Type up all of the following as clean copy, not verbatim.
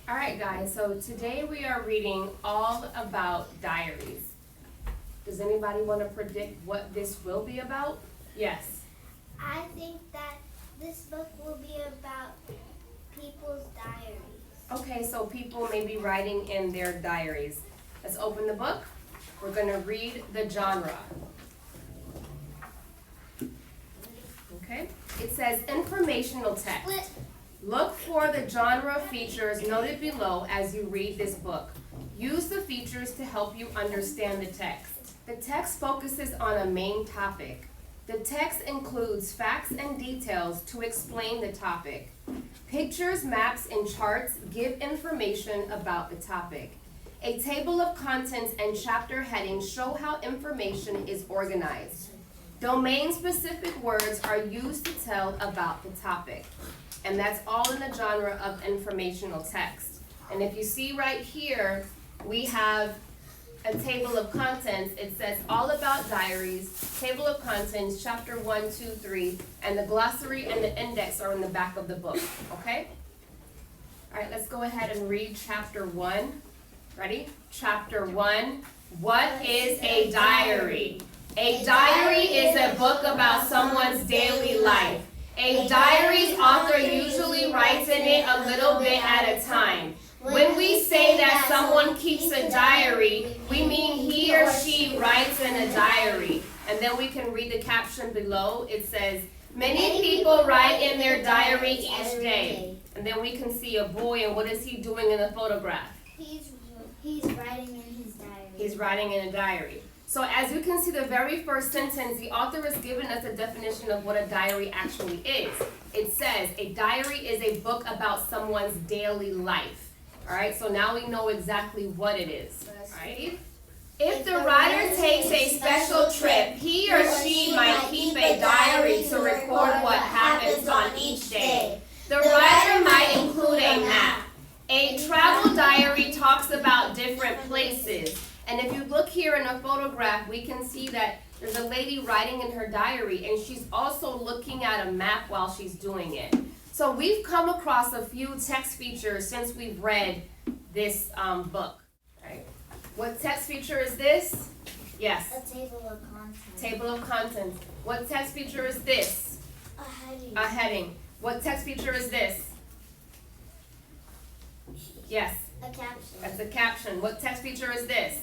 All right, guys, so today we are reading all about diaries. Does anybody want to predict what this will be about? Yes. I think that this book will be about people's diaries. Okay, so people may be writing in their diaries. Let's open the book. We're going to read the genre. Okay, it says informational text. Look for the genre features noted below as you read this book. Use the features to help you understand the text. The text focuses on a main topic. The text includes facts and details to explain the topic. Pictures, maps, and charts give information about the topic. A table of contents and chapter headings show how information is organized. Domain-specific words are used to tell about the topic. And that's all in the genre of informational text. And if you see right here, we have a table of contents. It says all about diaries, table of contents, chapter 1, 2, 3, and the glossary and the index are in the back of the book, okay? All right, let's go ahead and read chapter 1. Ready? Chapter 1, what is a diary? A diary is a book about someone's daily life. A diary's author usually writes in it a little bit at a time. When we say that someone keeps a diary, we mean he or she writes in a diary. And then we can read the caption below. It says, many people write in their diary each day. And then we can see a boy, and what is he doing in the photograph? He's writing in his diary. He's writing in a diary. So as you can see, the very first sentence, the author has given us a definition of what a diary actually is. It says, a diary is a book about someone's daily life. All right, so now we know exactly what it is. All right? If the writer takes a special trip, he or she might keep a diary to record what happens on each day. The writer might include a map. A travel diary talks about different places. And if you look here in a photograph, we can see that there's a lady writing in her diary, and she's also looking at a map while she's doing it. So we've come across a few text features since we've read this book. Right. What text feature is this? Yes. A table of contents. Table of contents. What text feature is this? A heading. A heading. What text feature is this? Yes. A caption. That's a caption. What text feature is this?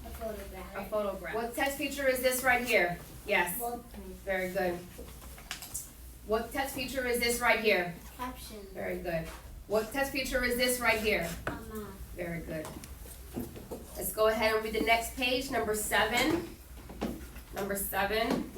A photograph. A photograph. What text feature is this right here? Yes. Very good. What text feature is this right here? Caption. Very good. What text feature is this right here? A map. Very good. Let's go ahead and read the next page, number 7. Number 7.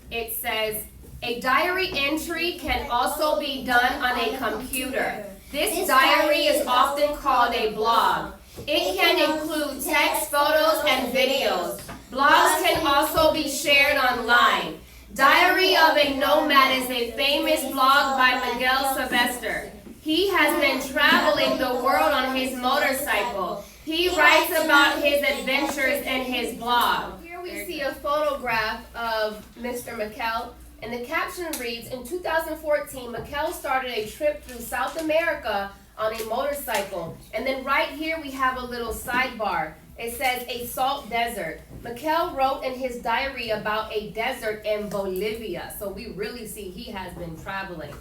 It says, a diary entry can also be done on a computer. This diary is often called a blog. It can include text, photos, and videos. Blogs can also be shared online. Diary of a Nomad is a famous blog by Miguel Sylvester. He has been traveling the world on his motorcycle. He writes about his adventures in his blog. Here we see a photograph of Mr. Mikel, and the caption reads, in 2014, Mikel started a trip through South America on a motorcycle. And then right here we have a little sidebar. It says a salt desert. Mikel wrote in his diary about a desert in Bolivia. So we really see he has been traveling.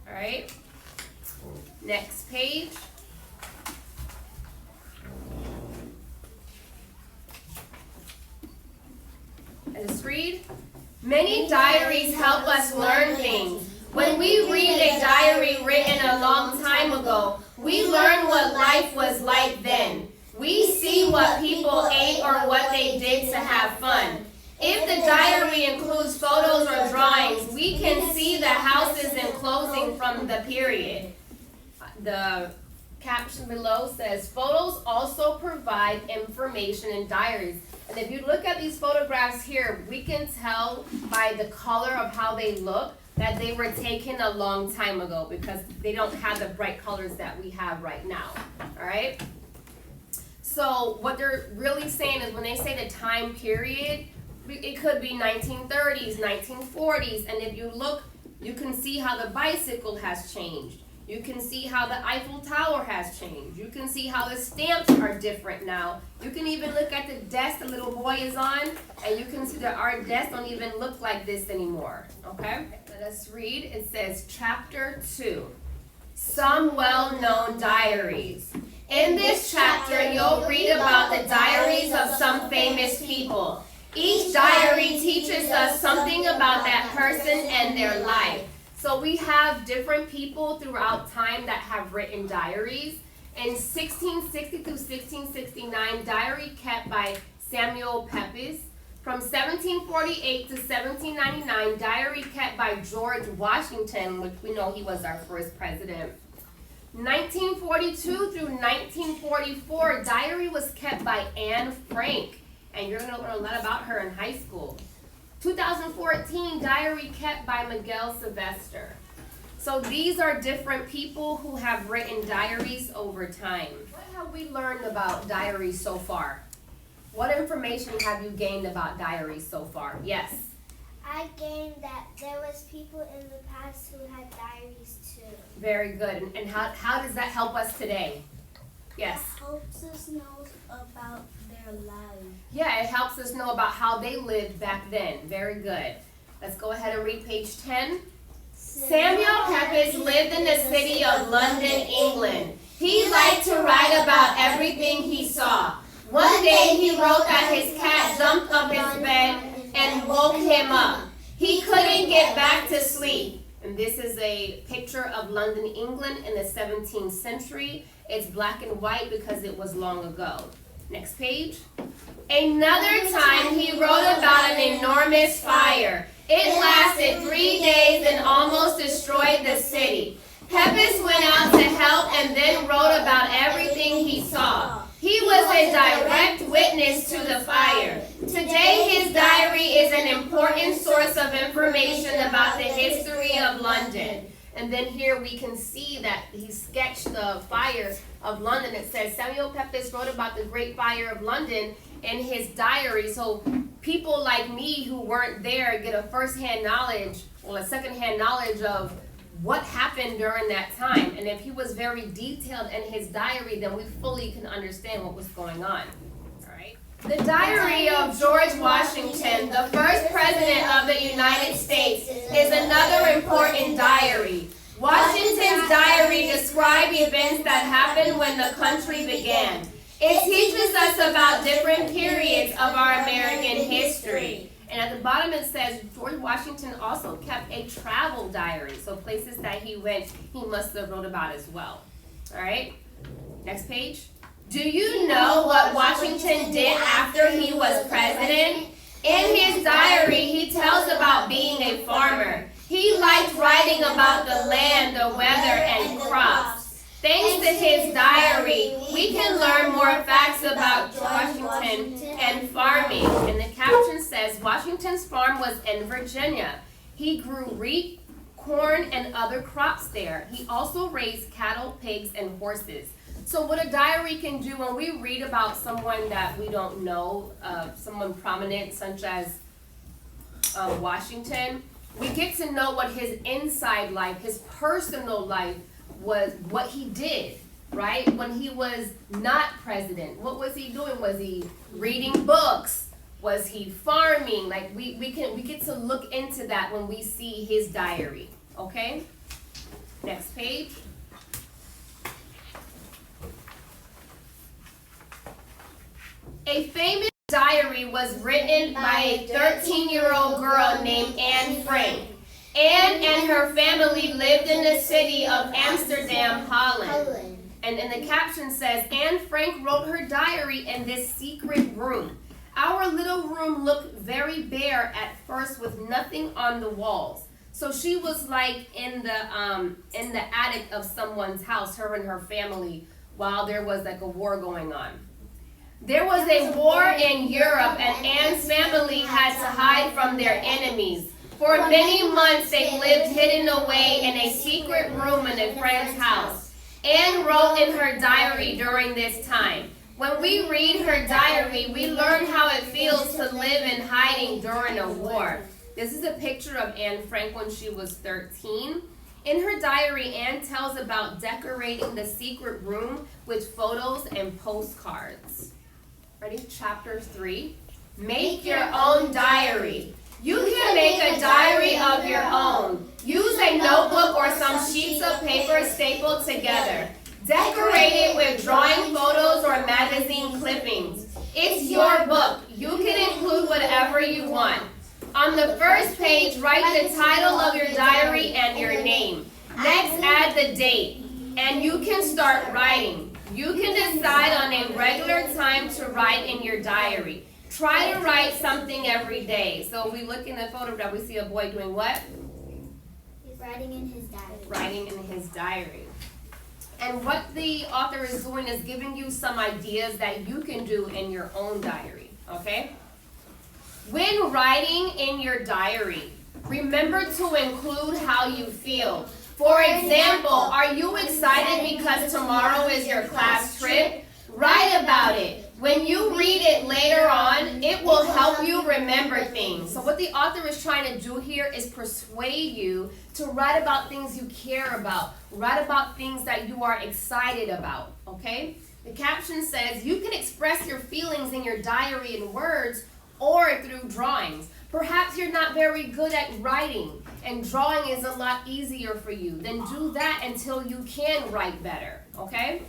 All right. Next page. Let's read. Many diaries help us learn things. When we read a diary written a long time ago, we learn what life was like then. We see what people ate or what they did to have fun. If the diary includes photos or drawings, we can see the houses and clothing from the period. The caption below says, photos also provide information in diaries. And if you look at these photographs here, we can tell by the color of how they look that they were taken a long time ago because they don't have the bright colors that we have right now. All right? So what they're really saying is when they say the time period, it could be 1930s, 1940s, and if you look, you can see how the bicycle has changed. You can see how the Eiffel Tower has changed. You can see how the stamps are different now. You can even look at the desk the little boy is on, and you can see that our desks don't even look like this anymore, okay? Let us read. It says chapter 2, some well-known diaries. In this chapter, you'll read about the diaries of some famous people. Each diary teaches us something about that person and their life. So we have different people throughout time that have written diaries. In 1660 through 1669, diary kept by Samuel Pepys. From 1748 to 1799, diary kept by George Washington, which we know he was our first president. 1942 through 1944, diary was kept by Anne Frank. And you're going to learn a lot about her in high school. 2014, diary kept by Miguel Sylvester. So these are different people who have written diaries over time. What have we learned about diaries so far? What information have you gained about diaries so far? Yes? I gained that there was people in the past who had diaries too. Very good. And how does that help us today? Yes? It helps us know about their lives. Yeah, it helps us know about how they lived back then. Very good. Let's go ahead and read page 10. Samuel Pepys lived in the city of London, England. He liked to write about everything he saw. One day he wrote that his cat jumped up his bed and woke him up. He couldn't get back to sleep. And this is a picture of London, England in the 17th century. It's black and white because it was long ago. Next page. Another time he wrote about an enormous fire. It lasted 3 days and almost destroyed the city. Pepys went out to help and then wrote about everything he saw. He was a direct witness to the fire. Today his diary is an important source of information about the history of London. And then here we can see that he sketched the fire of London. It says Samuel Pepys wrote about the Great Fire of London in his diary. So people like me who weren't there get a first-hand knowledge, or a second-hand knowledge of what happened during that time. And if he was very detailed in his diary, then we fully can understand what was going on. All right. The diary of George Washington, the first president of the United States, is another important diary. Washington's diary describes events that happened when the country began. It teaches us about different periods of our American history. And at the bottom it says George Washington also kept a travel diary. So places that he went, he must have wrote about as well. All right, next page. Do you know what Washington did after he was president? In his diary, he tells about being a farmer. He liked writing about the land, the weather, and crops. Thanks to his diary, we can learn more facts about Washington and farming. And the caption says, Washington's farm was in Virginia. He grew wheat, corn, and other crops there. He also raised cattle, pigs, and horses. So what a diary can do when we read about someone that we don't know, someone prominent such as Washington, we get to know what his inside life, his personal life was, what he did, right? When he was not president, what was he doing? Was he reading books? Was he farming? Like we get to look into that when we see his diary, okay? Next page. A famous diary was written by a 13-year-old girl named Anne Frank. Anne and her family lived in the city of Amsterdam, Holland. And the caption says, Anne Frank wrote her diary in this secret room. Our little room looked very bare at first with nothing on the walls. So she was like in the attic of someone's house, her and her family, while there was like a war going on. There was a war in Europe and Anne's family had to hide from their enemies. For many months they lived hidden away in a secret room in a friend's house. Anne wrote in her diary during this time. When we read her diary, we learn how it feels to live in hiding during a war. This is a picture of Anne Frank when she was 13. In her diary, Anne tells about decorating the secret room with photos and postcards. Ready? Chapter 3. Make your own diary. You can make a diary of your own. Use a notebook or some sheets of paper stapled together. Decorate it with drawing photos or magazine clippings. It's your book. You can include whatever you want. On the first page, write the title of your diary and your name. Next, add the date, and you can start writing. You can decide on a regular time to write in your diary. Try to write something every day. So we look in the photograph, we see a boy doing what? He's writing in his diary. Writing in his diary. And what the author is doing is giving you some ideas that you can do in your own diary, okay? When writing in your diary, remember to include how you feel. For example, are you excited because tomorrow is your class trip? Write about it. When you read it later on, it will help you remember things. So what the author is trying to do here is persuade you to write about things you care about. Write about things that you are excited about, okay? The caption says, you can express your feelings in your diary in words or through drawings. Perhaps you're not very good at writing, and drawing is a lot easier for you. Then do that until you can write better, okay?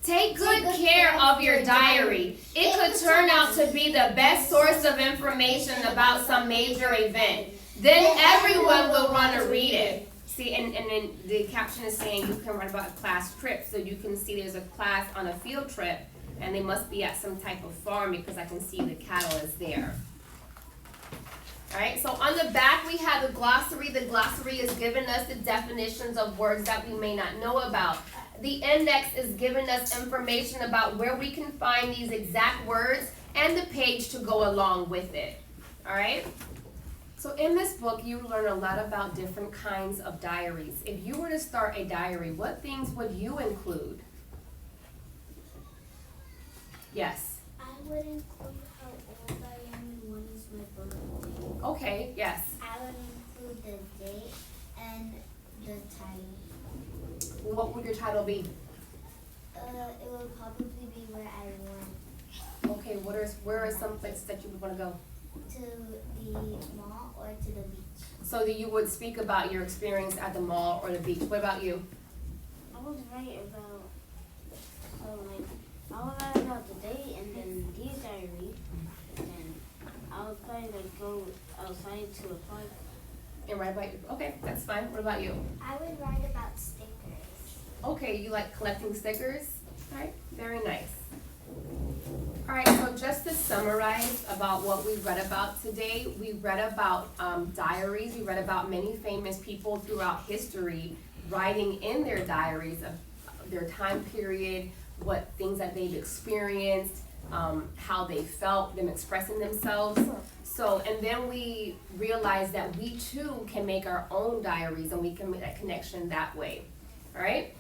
Take good care of your diary. It could turn out to be the best source of information about some major event. Then everyone will want to read it. See, and then the caption is saying you can write about a class trip. So you can see there's a class on a field trip, and they must be at some type of farm because I can see the cattle is there. All right, so on the back we have the glossary. The glossary is giving us the definitions of words that we may not know about. The index is giving us information about where we can find these exact words and the page to go along with it. All right? So in this book, you learn a lot about different kinds of diaries. If you were to start a diary, what things would you include? Yes. I would include how old I am and when is my birthday. Okay, yes. I would include the date and the title. What would your title be? It would probably be where I went. Okay, where are some places that you would want to go? To the mall or to the beach. So that you would speak about your experience at the mall or the beach. What about you? I would write about, I would write about the day and then the diary, and I would probably go outside to a park. And write about your, okay, that's fine. What about you? I would write about stickers. Okay, you like collecting stickers? All right, very nice. All right, so just to summarize about what we read about today, we read about diaries. We read about many famous people throughout history writing in their diaries of their time period, what things that they've experienced, how they felt, them expressing themselves. So, and then we realized that we too can make our own diaries and we can make that connection that way. All right?